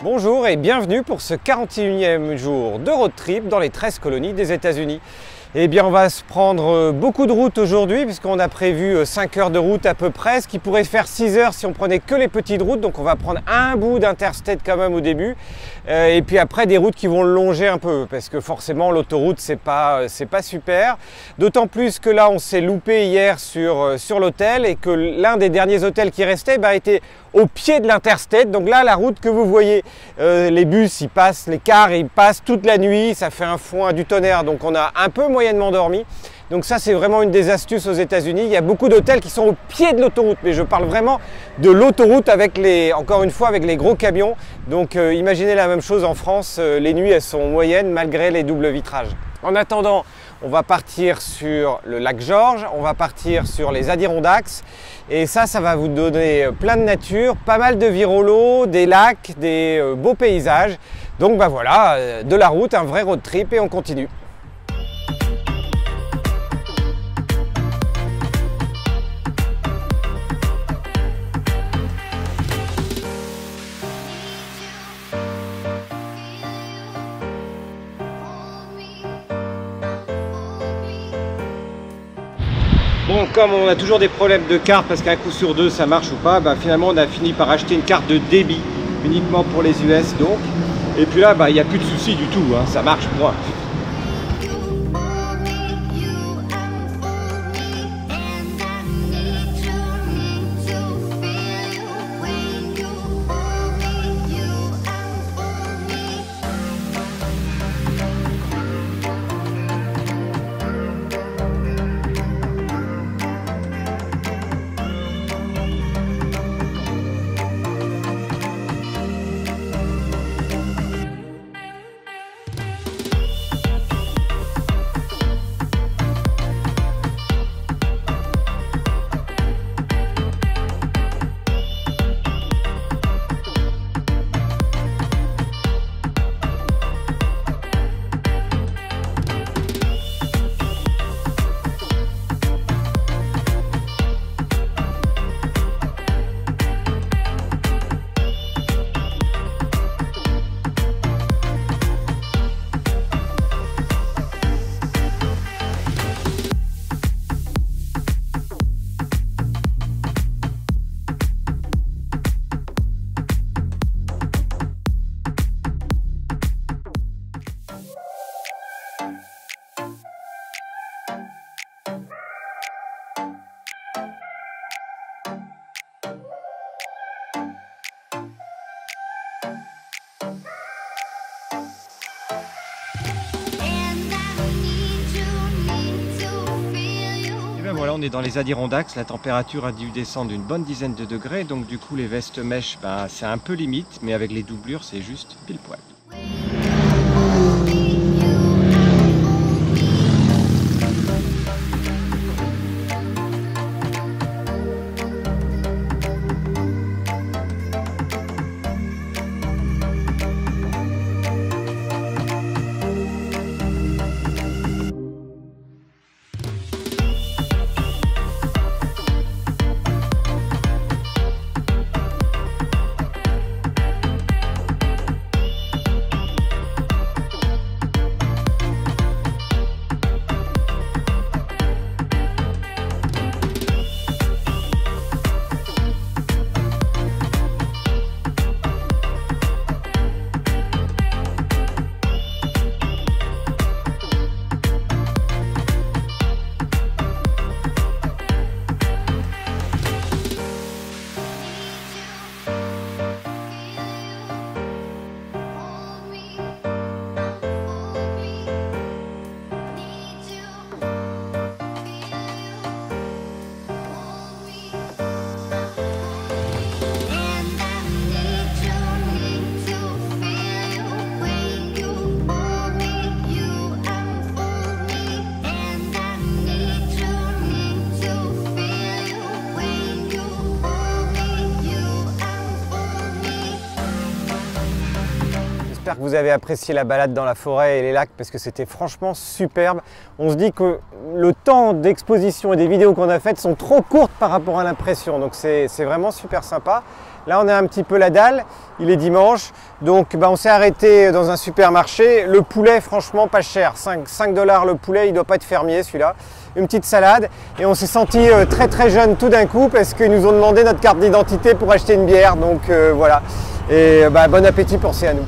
Bonjour et bienvenue pour ce 41e jour de road trip dans les 13 colonies des États-Unis. Eh bien, on va se prendre beaucoup de route aujourd'hui puisqu'on a prévu 5 heures de route à peu près, ce qui pourrait faire 6 heures si on prenait que les petites routes. Donc on va prendre un bout d'interstate quand même au début et puis après des routes qui vont le longer un peu parce que forcément l'autoroute c'est pas super. D'autant plus que là on s'est loupé hier sur l'hôtel et que l'un des derniers hôtels qui restait était au pied de l'interstate. Donc là la route que vous voyez, les bus ils passent, les cars ils passent toute la nuit, ça fait un foin du tonnerre, donc on a un peu moyennement dormi. Donc ça c'est vraiment une des astuces aux États-Unis. Il y a beaucoup d'hôtels qui sont au pied de l'autoroute, mais je parle vraiment de l'autoroute avec encore une fois avec les gros camions. Donc imaginez la même chose en France, les nuits elles sont moyennes malgré les doubles vitrages. En attendant, on va partir sur le lac George, on va partir sur les Adirondacks et ça va vous donner plein de nature, pas mal de virolos, des lacs, des beaux paysages. Donc voilà, de la route, un vrai road trip et on continue. Bon, comme on a toujours des problèmes de carte parce qu'un coup sur deux ça marche ou pas, finalement on a fini par acheter une carte de débit uniquement pour les US donc. Et puis là, il n'y a plus de soucis du tout, hein, ça marche pour moi. Voilà, on est dans les Adirondacks, la température a dû descendre d'une bonne dizaine de degrés, donc du coup les vestes mèches, c'est un peu limite, mais avec les doublures c'est juste pile poil. J'espère que vous avez apprécié la balade dans la forêt et les lacs parce que c'était franchement superbe. On se dit que le temps d'exposition et des vidéos qu'on a faites sont trop courtes par rapport à l'impression. Donc c'est vraiment super sympa. Là, on a un petit peu la dalle. Il est dimanche. Donc on s'est arrêté dans un supermarché. Le poulet, franchement, pas cher. 5 $ le poulet. Il ne doit pas être fermier celui-là. Une petite salade. Et on s'est senti très jeune tout d'un coup parce qu'ils nous ont demandé notre carte d'identité pour acheter une bière. Donc voilà. Et bon appétit, pensez à nous.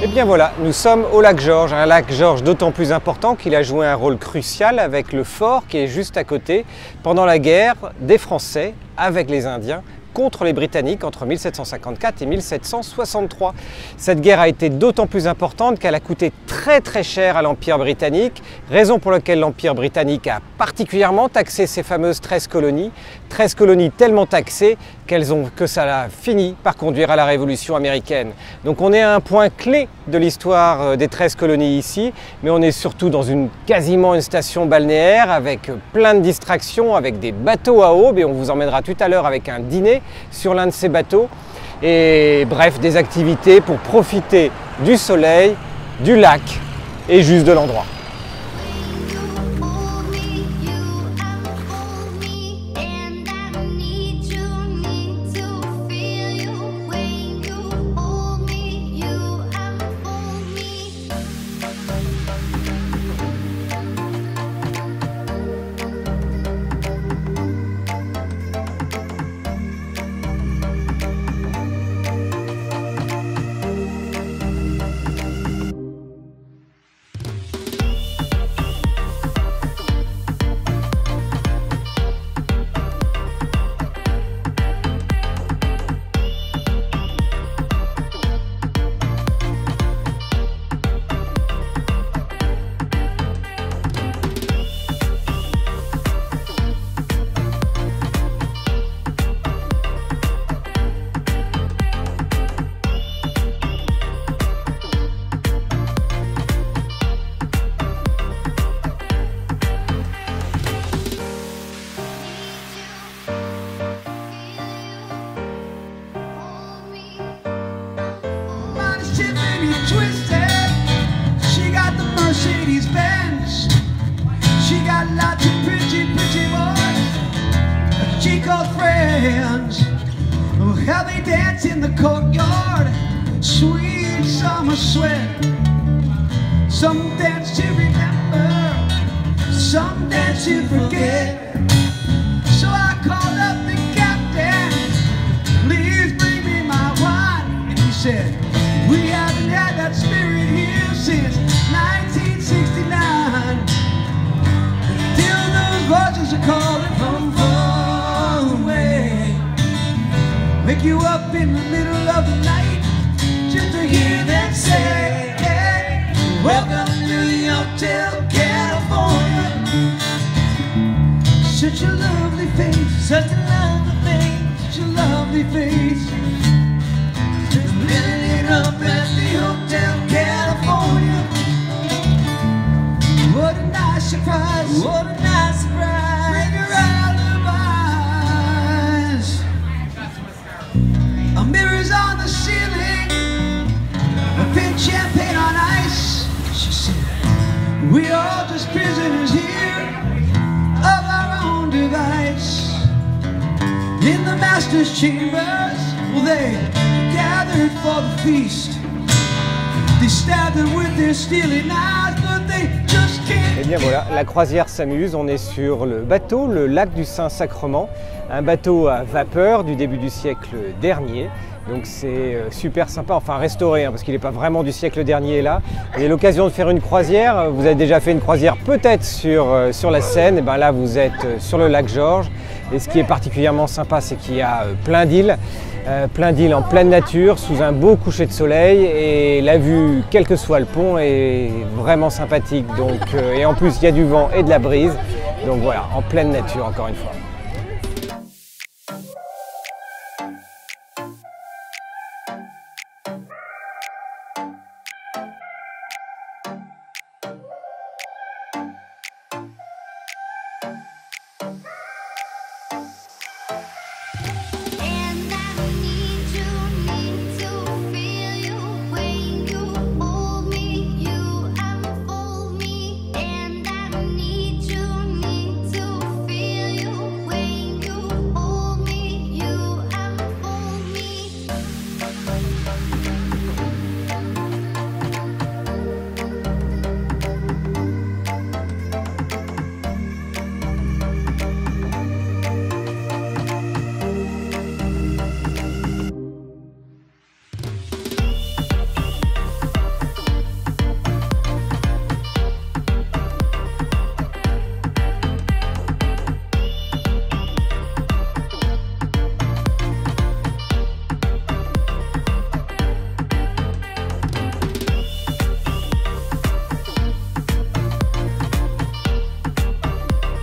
Et bien voilà, nous sommes au lac Georges, un lac Georges d'autant plus important qu'il a joué un rôle crucial avec le fort qui est juste à côté pendant la guerre des Français avec les Indiens contre les Britanniques entre 1754 et 1763. Cette guerre a été d'autant plus importante qu'elle a coûté très cher à l'Empire britannique, raison pour laquelle l'Empire britannique a particulièrement taxé ces fameuses 13 colonies tellement taxées que ça a fini par conduire à la Révolution américaine. Donc on est à un point clé de l'histoire des 13 colonies ici, mais on est surtout dans quasiment une station balnéaire avec plein de distractions, avec des bateaux à aube, et on vous emmènera tout à l'heure avec un dîner sur l'un de ces bateaux, et bref, des activités pour profiter du soleil, du lac et juste de l'endroit. Twisted, she got the Mercedes Benz. She got lots of pretty boys, Chico friends. Oh, how they dance in the courtyard, sweet summer sweat. Some dance to remember, some dance to forget. So I called up the captain, please bring me my wine. And he said, we haven't had that spirit here since 1969. Till those voices are calling from far away, wake you up in the middle of the night just to hear them say, hey, welcome to the Hotel California. Such a lovely face, such a lovely face, such a lovely face. Up at the Hotel California. What a nice surprise, what a nice surprise. Bring her alibis. A mirror's on the ceiling, a pink champagne on ice. She said, we are all just prisoners here of our own device. In the master's chambers, well, they gathered for the feast. They stabbed them with their steely knives, but they just can't Et bien voilà, la croisière s'amuse, on est sur le bateau, le lac du Saint-Sacrement, un bateau à vapeur du début du siècle dernier. Donc c'est super sympa, enfin restauré, parce qu'il n'est pas vraiment du siècle dernier là. Vous avez l'occasion de faire une croisière, vous avez déjà fait une croisière peut-être sur la Seine, et bien là vous êtes sur le lac Georges. Et ce qui est particulièrement sympa, c'est qu'il y a plein d'îles en pleine nature, sous un beau coucher de soleil, et la vue, quel que soit le pont, est vraiment sympathique. Donc, et en plus il y a du vent et de la brise, donc voilà, en pleine nature encore une fois.